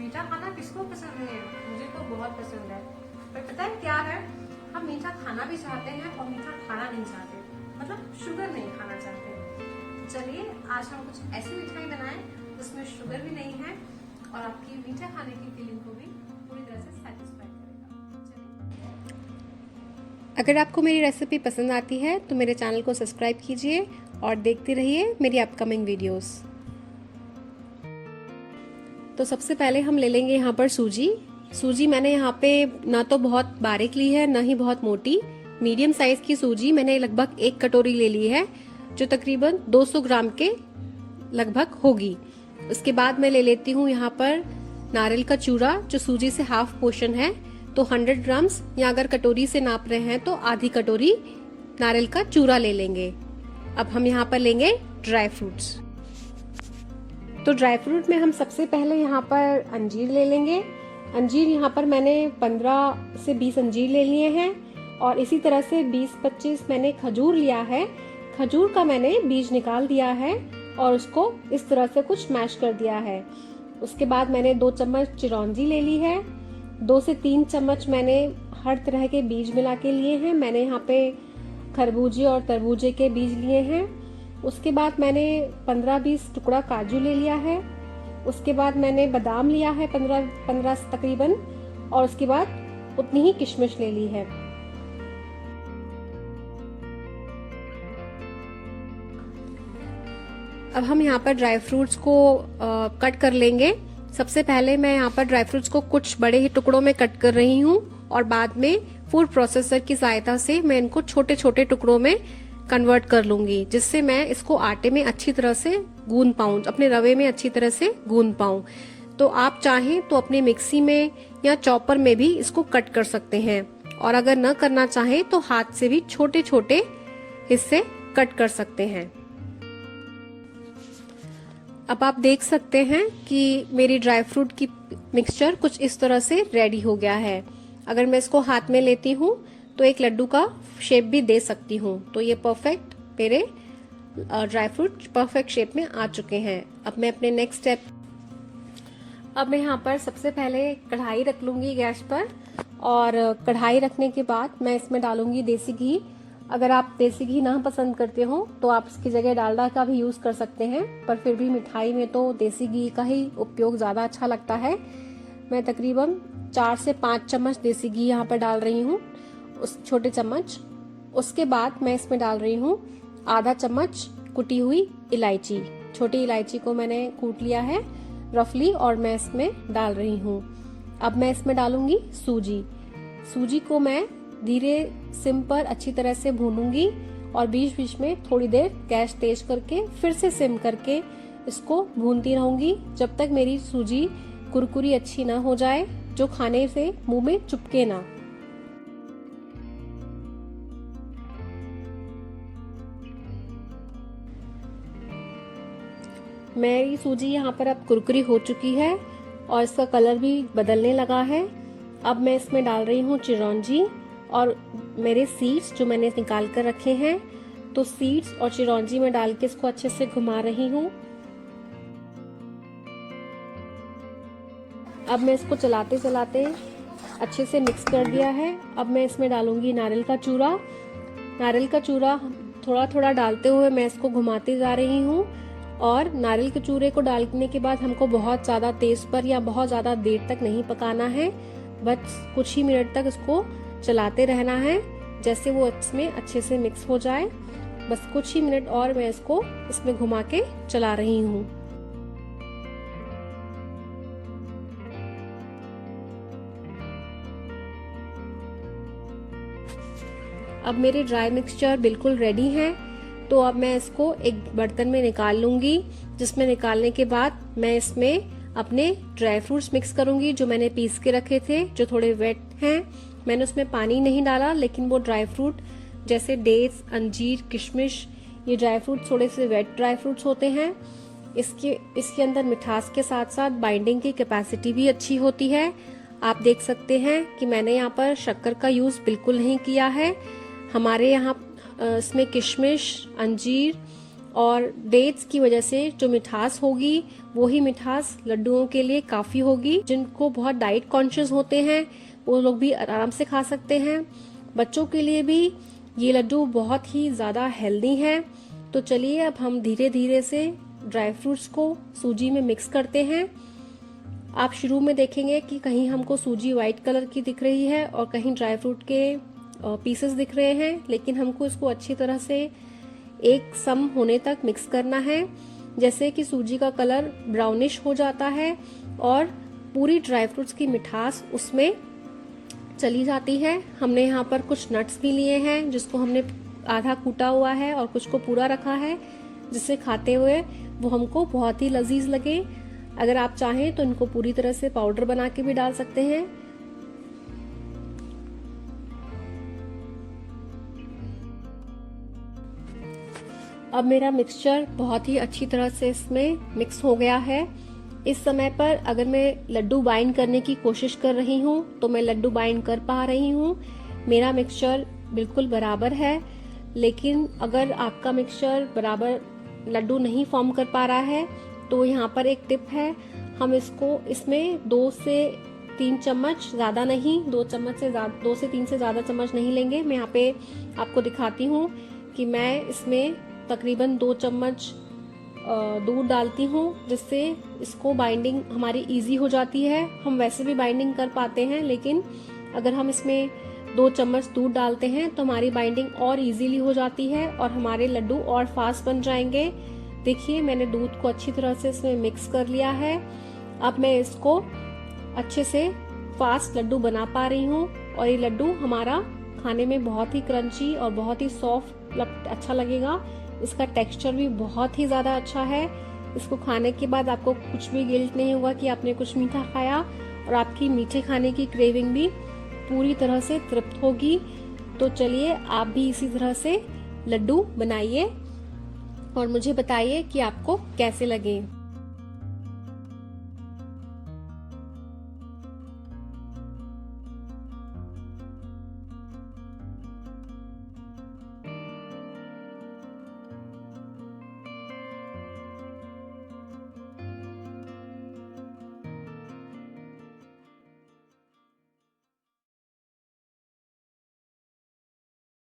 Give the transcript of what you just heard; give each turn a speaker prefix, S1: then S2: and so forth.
S1: मीठा खाना किसको पसंद नहीं है, मुझे तो बहुत पसंद है। पर पता है क्या है, हम मीठा खाना भी चाहते हैं और मीठा खाना नहीं चाहते, मतलब शुगर नहीं खाना चाहते। चलिए आज हम कुछ ऐसी मिठाई बनाएं जिसमें शुगर भी नहीं है और आपकी मीठा खाने की फीलिंग को भी पूरी तरह से सेटिस्फाई करेगा। चलिए,
S2: अगर आपको मेरी रेसिपी पसंद आती है तो मेरे चैनल को सब्सक्राइब कीजिए और देखते रहिए मेरी अपकमिंग वीडियोस। तो सबसे पहले हम ले लेंगे यहाँ पर सूजी मैंने यहाँ पे ना तो बहुत बारीक ली है ना ही बहुत मोटी, मीडियम साइज की सूजी मैंने लगभग 1 कटोरी ले ली है, जो तकरीबन 200 ग्राम के लगभग होगी। उसके बाद मैं ले लेती हूँ यहाँ पर नारियल का चूरा, जो सूजी से हाफ पोर्शन है, तो 100 ग्राम्स, या अगर कटोरी से नाप रहे हैं तो आधी कटोरी नारियल का चूरा ले लेंगे। अब हम यहाँ पर लेंगे ड्राई फ्रूट्स। तो ड्राई फ्रूट में हम सबसे पहले यहाँ पर अंजीर ले लेंगे। अंजीर यहाँ पर मैंने 15 से 20 अंजीर ले लिए हैं और इसी तरह से 20-25 मैंने खजूर लिया है। खजूर का मैंने बीज निकाल दिया है और उसको इस तरह से कुछ मैश कर दिया है। उसके बाद मैंने 2 चम्मच चिरौंजी ले ली है, 2 से 3 चम्मच मैंने हर तरह के बीज मिला के लिए हैं। मैंने यहाँ पे खरबूजे और तरबूजे के बीज लिए हैं। उसके बाद मैंने 15-20 टुकड़ा काजू ले लिया है। उसके बाद मैंने बादाम लिया है 15 तकरीबन, और उसके बाद उतनी ही किशमिश ले ली है। अब हम यहाँ पर ड्राई फ्रूट्स को कट कर लेंगे। सबसे पहले मैं यहाँ पर ड्राई फ्रूट्स को कुछ बड़े ही टुकड़ों में कट कर रही हूँ और बाद में फूड प्रोसेसर की सहायता से मैं इनको छोटे छोटे टुकड़ों में कन्वर्ट कर लूंगी, जिससे मैं इसको आटे में अच्छी तरह से गूंद पाऊं, अपने रवे में अच्छी तरह से गूंद पाऊं। तो आप चाहें तो अपने मिक्सी में या चॉपर में भी इसको कट कर सकते हैं, और अगर न करना चाहें तो हाथ से भी छोटे छोटे हिस्से कट कर सकते हैं। अब आप देख सकते हैं कि मेरी ड्राई फ्रूट की मिक्सचर कुछ इस तरह से रेडी हो गया है। अगर मैं इसको हाथ में लेती हूँ तो एक लड्डू का शेप भी दे सकती हूँ। तो ये परफेक्ट मेरे ड्राई फ्रूट परफेक्ट शेप में आ चुके हैं। अब मैं अपने नेक्स्ट स्टेप, अब मैं यहाँ पर सबसे पहले कढ़ाई रख लूंगी गैस पर, और कढ़ाई रखने के बाद मैं इसमें डालूंगी देसी घी। अगर आप देसी घी ना पसंद करते हो तो आप इसकी जगह डालडा का भी यूज कर सकते हैं, पर फिर भी मिठाई में तो देसी घी का ही उपयोग ज्यादा अच्छा लगता है। मैं तकरीबन 4 से 5 चम्मच देसी घी यहाँ पर डाल रही हूँ, उस छोटे चम्मच। उसके बाद मैं इसमें डाल रही हूँ आधा चम्मच कुटी हुई इलायची। छोटी इलायची को मैंने कूट लिया है रफली और मैं इसमें डाल रही हूँ। अब मैं इसमें डालूंगी सूजी को मैं धीरे सिम पर अच्छी तरह से भूनूंगी और बीच बीच में थोड़ी देर गैस तेज करके फिर से सिम करके इसको भूनती रहूंगी जब तक मेरी सूजी कुरकुरी अच्छी ना हो जाए, जो खाने से मुंह में चुपके ना। मेरी सूजी यहाँ पर अब कुरकुरी हो चुकी है और इसका कलर भी बदलने लगा है। अब मैं इसमें डाल रही हूँ चिरौंजी और मेरे सीड्स जो मैंने निकाल कर रखे हैं। तो सीड्स और चिरौंजी में डाल के इसको अच्छे से घुमा रही हूँ। अब मैं इसको चलाते चलाते अच्छे से मिक्स कर दिया है। अब मैं इसमें डालूंगी नारियल का चूरा। नारियल का चूरा थोड़ा थोड़ा डालते हुए मैं इसको घुमाती जा रही हूँ, और नारियल के चूरे को डालने के बाद हमको बहुत ज्यादा तेज पर या बहुत ज्यादा देर तक नहीं पकाना है, बस कुछ ही मिनट तक इसको चलाते रहना है, जैसे वो इसमें अच्छे से मिक्स हो जाए। बस कुछ ही मिनट और मैं इसको इसमें घुमा के चला रही हूँ। अब मेरे ड्राई मिक्सचर बिल्कुल रेडी है, तो अब मैं इसको एक बर्तन में निकाल लूंगी, जिसमें निकालने के बाद मैं इसमें अपने ड्राई फ्रूट्स मिक्स करूंगी जो मैंने पीस के रखे थे, जो थोड़े वेट हैं। मैंने उसमें पानी नहीं डाला, लेकिन वो ड्राई फ्रूट जैसे डेट्स, अंजीर, किशमिश, ये ड्राई फ्रूट थोड़े से वेट ड्राई फ्रूट्स होते हैं। इसके अंदर मिठास के साथ साथ बाइंडिंग की कैपेसिटी भी अच्छी होती है। आप देख सकते हैं कि मैंने यहाँ पर शक्कर का यूज बिल्कुल नहीं किया है। हमारे यहाँ इसमें किशमिश, अंजीर और डेट्स की वजह से जो मिठास होगी वो ही मिठास लड्डुओं के लिए काफी होगी। जिनको बहुत डाइट कॉन्शियस होते हैं वो लोग भी आराम से खा सकते हैं। बच्चों के लिए भी ये लड्डू बहुत ही ज्यादा हेल्दी है। तो चलिए अब हम धीरे धीरे से ड्राई फ्रूट्स को सूजी में मिक्स करते हैं। आप शुरू में देखेंगे कि कहीं हमको सूजी व्हाइट कलर की दिख रही है और कहीं ड्राई फ्रूट के पीसेस दिख रहे हैं, लेकिन हमको इसको अच्छी तरह से एक सम होने तक मिक्स करना है। जैसे कि सूजी का कलर ब्राउनिश हो जाता है और पूरी ड्राई फ्रूट्स की मिठास उसमें चली जाती है। हमने यहाँ पर कुछ नट्स भी लिए हैं जिसको हमने आधा कूटा हुआ है और कुछ को पूरा रखा है, जिससे खाते हुए वो हमको बहुत ही लजीज लगे। अगर आप चाहें तो इनको पूरी तरह से पाउडर बना के भी डाल सकते हैं। अब मेरा मिक्सचर बहुत ही अच्छी तरह से इसमें मिक्स हो गया है। इस समय पर अगर मैं लड्डू बाइंड करने की कोशिश कर रही हूँ तो मैं लड्डू बाइंड कर पा रही हूँ। मेरा मिक्सचर बिल्कुल बराबर है। लेकिन अगर आपका मिक्सचर बराबर लड्डू नहीं फॉर्म कर पा रहा है तो यहाँ पर एक टिप है, हम इसमें 2 से 3 चम्मच, ज्यादा नहीं, 2 से 3 से ज्यादा चम्मच नहीं लेंगे। मैं यहाँ पे आपको दिखाती हूँ कि मैं इसमें तकरीबन 2 चम्मच दूध डालती हूँ, जिससे इसको बाइंडिंग हमारी इजी हो जाती है। हम वैसे भी बाइंडिंग कर पाते हैं, लेकिन अगर हम इसमें 2 चम्मच दूध डालते हैं तो हमारी बाइंडिंग और इजीली हो जाती है और हमारे लड्डू और फास्ट बन जाएंगे। देखिए मैंने दूध को अच्छी तरह से इसमें मिक्स कर लिया है। अब मैं इसको अच्छे से फास्ट लड्डू बना पा रही हूँ और ये लड्डू हमारा खाने में बहुत ही क्रंची और बहुत ही सॉफ्ट अच्छा लगेगा। इसका टेक्सचर भी बहुत ही ज्यादा अच्छा है। इसको खाने के बाद आपको कुछ भी गिल्ट नहीं होगा कि आपने कुछ मीठा खाया, और आपकी मीठे खाने की क्रेविंग भी पूरी तरह से तृप्त होगी। तो चलिए आप भी इसी तरह से लड्डू बनाइए और मुझे बताइए कि आपको कैसे लगे।